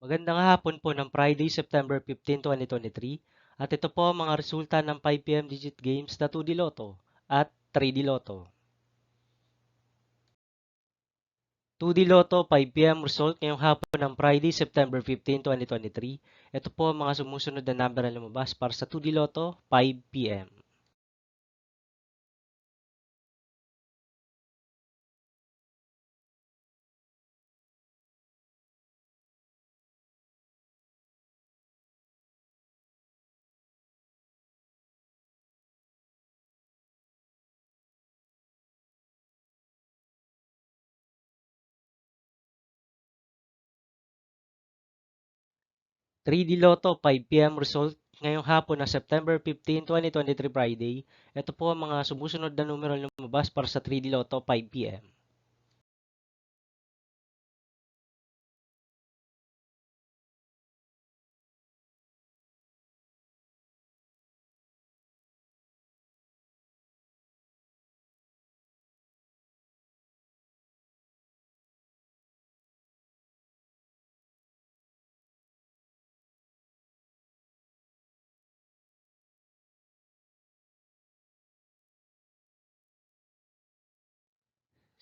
Magandang hapon po ng Friday, September 15, 2023. At ito po ang mga resulta ng 5 PM digit games na 2D Lotto at 3D Lotto. 2D Lotto 5 PM result ngayong hapon ng Friday, September 15, 2023. Ito po ang mga sumusunod na number na lumabas para sa 2D Lotto 5 PM. 3D Lotto 5 PM result ngayong hapon ng September 15, 2023 Friday. Ito po ang mga sumusunod na numero na lumabas para sa 3D Lotto 5 PM.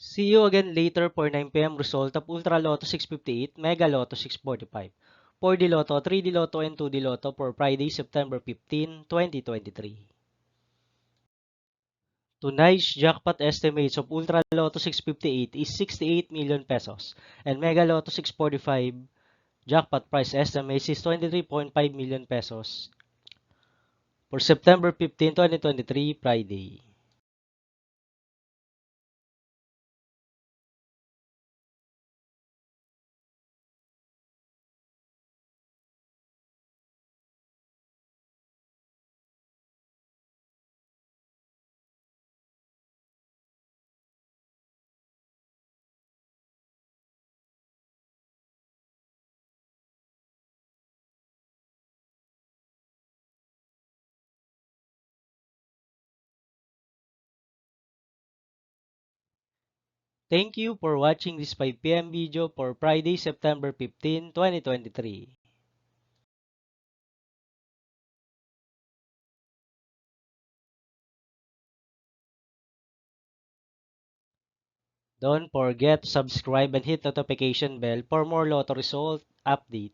'See you again later for 9 PM result of Ultra Lotto 658, Mega Lotto 645, 4D Lotto, 3D Lotto, and 2D Lotto for Friday, September 15, 2023. Tonight's jackpot estimates of Ultra Lotto 658 is 68 million pesos, and Mega Lotto 645 jackpot price estimates is 23.5 million pesos for September 15, 2023, Friday. Thank you for watching this 5 PM video for Friday, September 15, 2023. Don't forget to subscribe and hit notification bell for more Lotto result update.